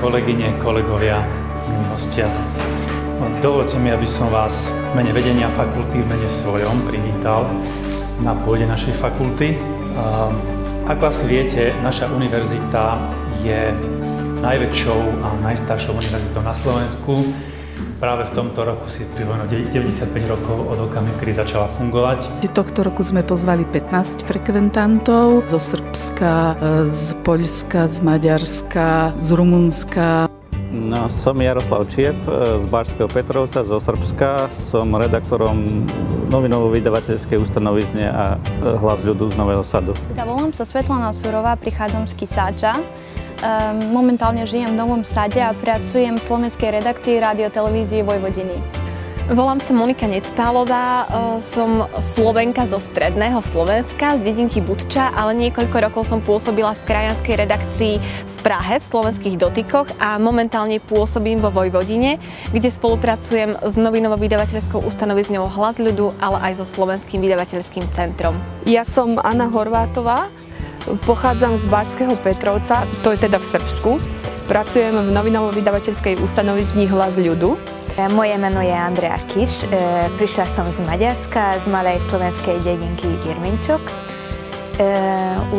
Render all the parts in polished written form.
kolegyne, kolegovia, milí hostia. Dovoľte mi, aby som vás v mene vedenia fakulty, v mene svojom privítal na pôde našej fakulty. Ako asi viete, naša univerzita je najväčšou a najstaršou univerzitou na Slovensku. Práve v tomto roku si pripomína 95 rokov od okamihu, kedy začala fungovať. Tohto roku sme pozvali 15 frekventantov zo Srbska, z Poľska, z Maďarska, z Rumunska. No, som Jaroslav Čiep z Bačského Petrovca, zo Srbska. Som redaktorom novinovo-vydavateľskej ustanovizne a Hlas ľudu z Nového Sadu. Volám sa Svetlana Surová, prichádzam z Kisáča. Momentálne žijem v Novom Sade a pracujem v slovenskej redakcii Rádiotelevízie Vojvodiny. Volám sa Monika Necpálová, som Slovenka zo stredného Slovenska, z dedinky Budča, ale niekoľko rokov som pôsobila v krajanskej redakcii v Prahe, v Slovenských dotykoch a momentálne pôsobím vo Vojvodine, kde spolupracujem s novinovo-vydavateľskou ustanovizňou Hlas ľudu, ale aj so Slovenským vydavateľským centrom. Ja som Anna Horvátová. Pochádzam z Bačského Petrovca, to je teda v Srbsku. Pracujem v novinovo-vydavateľskej ustanovizni Hlas ľudu. Moje meno je Andrea Kiš. Prišla som z Maďarska, z malej slovenskej dedinky Irminčok.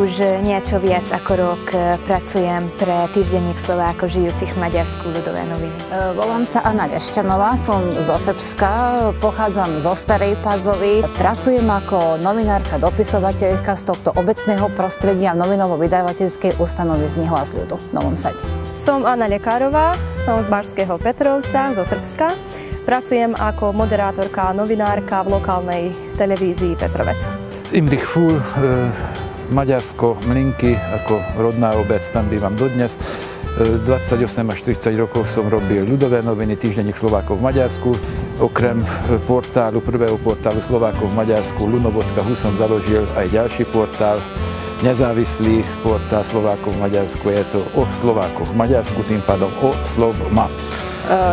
Už niečo viac ako rok pracujem pre týždenník Slovákov žijúcich v Maďarsku, Ľudové noviny. Volám sa Anna Rešťanová, som zo Srbska, pochádzam zo Starej Pazovy. Pracujem ako novinárka, dopisovateľka z tohto obecného prostredia v novinovo-vydavateľskej ustanovizni Hlas ľudu v Novom Sade. Som Anna Lekárová, som z Bačského Petrovca, zo Srbska. Pracujem ako moderátorka a novinárka v lokálnej televízii Petrovec. Imrich Fúl, Maďarsko, Mlinky, ako rodná obec, tam bývam dodnes. 28 až 30 rokov som robil Ľudové noviny, týždenník Slovákov v Maďarsku. Okrem portálu, prvého portálu Slovákov v Maďarsku, Luno.hu som založil aj ďalší portál, nezávislý portál Slovákov v Maďarsku. Je to o Slovákoch v Maďarsku, tým pádom o Slovma.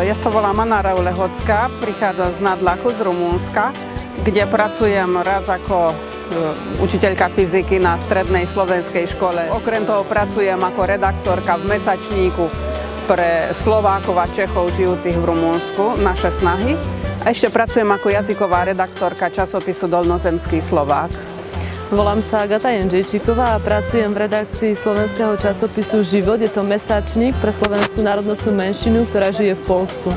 Ja sa volám Anna Raulehocká, prichádzam z Nadlaku, z Rumúnska, kde pracujem raz ako učiteľka fyziky na strednej slovenskej škole. Okrem toho pracujem ako redaktorka v mesačníku pre Slovákov a Čechov žijúcich v Rumunsku, Naše snahy. A ešte pracujem ako jazyková redaktorka časopisu Dolnozemský Slovák. Volám sa Agata Jendřejčíková a pracujem v redakcii slovenského časopisu Život. Je to mesačník pre slovenskú národnostnú menšinu, ktorá žije v Poľsku.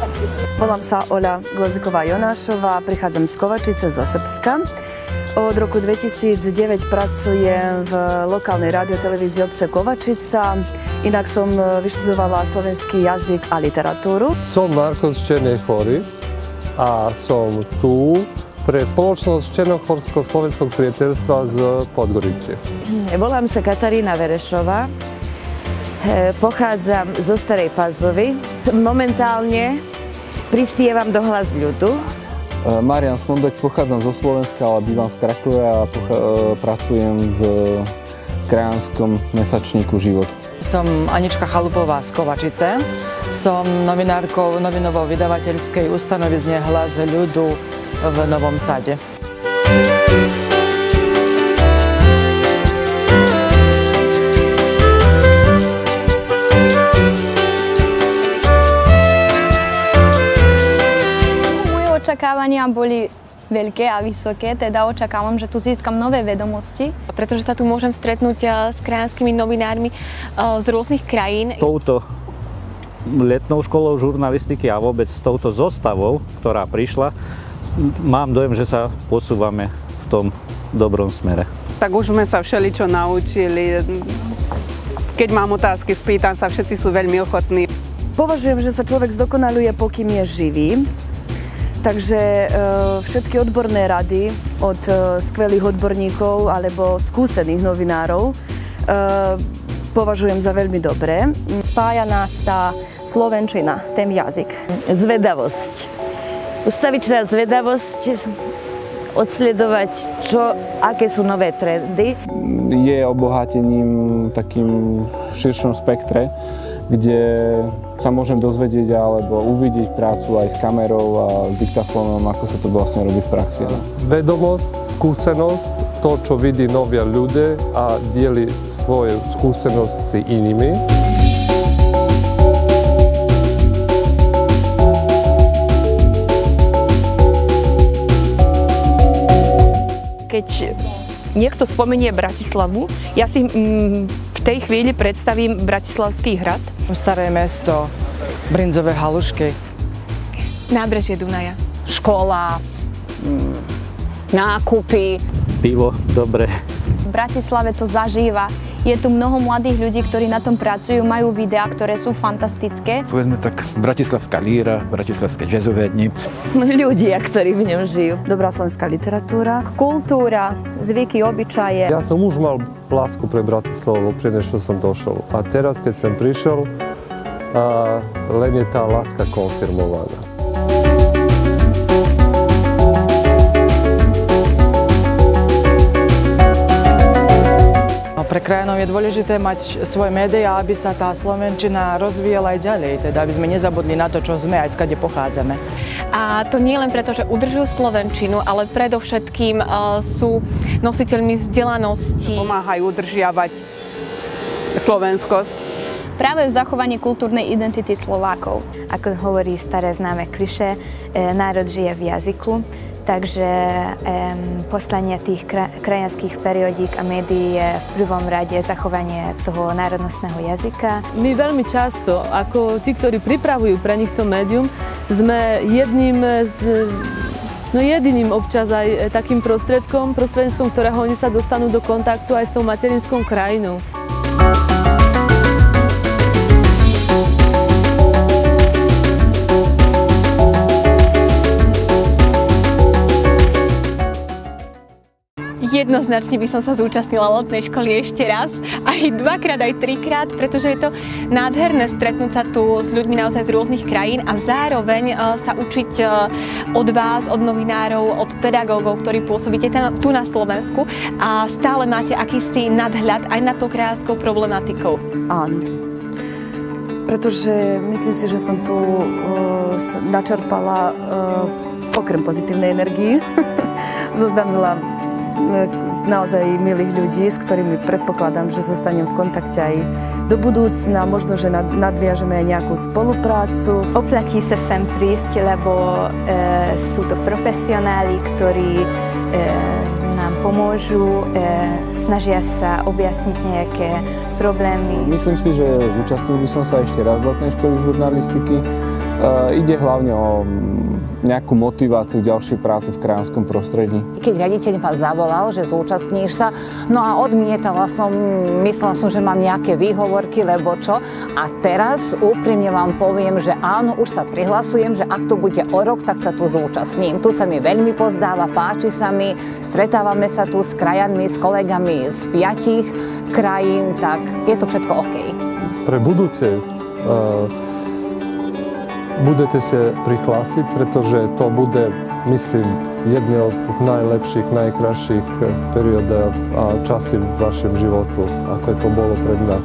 Volám sa Oľa Gloziková-Jonášová, prichádzam z Kovačice, zo Srbska. Od roku 2009 pracujem v lokálnej radiotelevízii obce Kovačica. Inak som vyštudovala slovenský jazyk a literatúru. Som Marko z Černej Hory a som tu pre spoločnosť Černohorsko-slovenského priateľstva z Podgorice. Volám sa Katarína Verešová, pochádzam zo Starej Pazovy. Momentálne prispievam do Hlas ľudu. Marian Smondek, pochádzam zo Slovenska, ale bývam v Krakove a pracujem v krajanskom mesačníku Život. Som Anička Chalupová z Kovačice. Som novinárkou novinovo-vydavateľskej ustanovizne Hlas ľudu v Novom Sade. Očakávania boli veľké a vysoké, teda očakávam, že tu získam nové vedomosti. Pretože sa tu môžem stretnúť s krajanskými novinármi z rôznych krajín. Touto letnou školou žurnalistiky a vôbec s touto zostavou, ktorá prišla, mám dojem, že sa posúvame v tom dobrom smere. Tak už sme sa všeličo naučili. Keď mám otázky, spýtam sa, všetci sú veľmi ochotní. Považujem, že sa človek zdokonaluje, pokým je živý. Takže všetky odborné rady od skvelých odborníkov alebo skúsených novinárov považujem za veľmi dobré. Spája nás tá slovenčina, ten jazyk. Zvedavosť. Ustaviť na zvedavosť, odsledovať, aké sú nové trendy. Je obohatením takým v širšom spektre, kde sa môžem dozvedieť alebo uvidieť prácu aj s kamerou a diktafónom, ako sa to vlastne robí v praxi. Vedomosť, skúsenosť, to, čo vidí novia ľudia a dieli svoju skúsenosť s inými. keď niekto spomenie Bratislavu, ja si v tej chvíli predstavím Bratislavský hrad. Staré mesto, brinzové halušky. Nábrežie Dunaja. Škola, nákupy. Pivo, dobre. V Bratislave to zažíva. Je tu mnoho mladých ľudí, ktorí na tom pracujú, majú videá, ktoré sú fantastické. Povedzme tak, bratislavská líra, bratislavské jazzové dni. Ľudia, ktorí v ňom žijú. Dobrá slovenská literatúra. Kultúra, zvyky, obyčaje. Ja som už mal lásku pre Bratislavu, predtým, než som došiel. A teraz, keď som prišiel, len je tá láska konfirmovaná. Pre krajanov je dôležité mať svoje médiá, aby sa tá slovenčina rozvíjala aj ďalej, teda aby sme nezabudli na to, čo sme, aj skade pochádzame. A to nie len preto, že udržujú slovenčinu, ale predovšetkým sú nositeľmi vzdelanosti. Pomáhajú udržiavať slovenskosť. Práve v zachovaní kultúrnej identity Slovákov. Ako hovorí staré známe klišé, národ žije v jazyku. Takže poslanie tých krajanských periodík a médií je v prvom rade zachovanie toho národnostného jazyka. My veľmi často, ako tí, ktorí pripravujú pre nich to médium, sme jediným občas aj takým prostredníctvom, ktorého oni sa dostanú do kontaktu aj s tou materinskou krajinou. Jednoznačne by som sa zúčastnila letnej školy ešte raz, aj dvakrát, aj trikrát, pretože je to nádherné stretnúť sa tu s ľuďmi naozaj z rôznych krajín a zároveň sa učiť od vás, od novinárov, od pedagógov, ktorí pôsobíte tu na Slovensku a stále máte akýsi nadhľad aj nad tou krajanskou problematikou. Áno. Pretože myslím si, že som tu načerpala okrem pozitívnej energii, zoznamila naozaj milých ľudí, s ktorými predpokladám, že zostanem v kontakte aj do budúcna. Možno, že nadviažeme aj nejakú spoluprácu. Oplatí sa sem prísť, lebo sú to profesionáli, ktorí nám pomôžu, snažia sa objasniť nejaké problémy. Myslím si, že zúčastnil by som sa ešte raz letnej školy žurnalistiky. Ide hlavne o nejakú motiváciu ďalšej práce v krajanskom prostredí. Keď riaditeľ ma zavolal, že zúčastníš sa, no a odmietala som, myslela som, že mám nejaké výhovorky, lebo čo. A teraz úprimne vám poviem, že áno, už sa prihlasujem, že ak to bude o rok, tak sa tu zúčastním. Tu sa mi veľmi pozdáva, páči sa mi, stretávame sa tu s krajanmi, s kolegami z 5 krajín, tak je to všetko OK. Pre budúce budete sa prihlásiť, pretože to bude, myslím, jedné od najlepších, najkrajších periód a časy v vašom životu, ako to bolo pre mňa.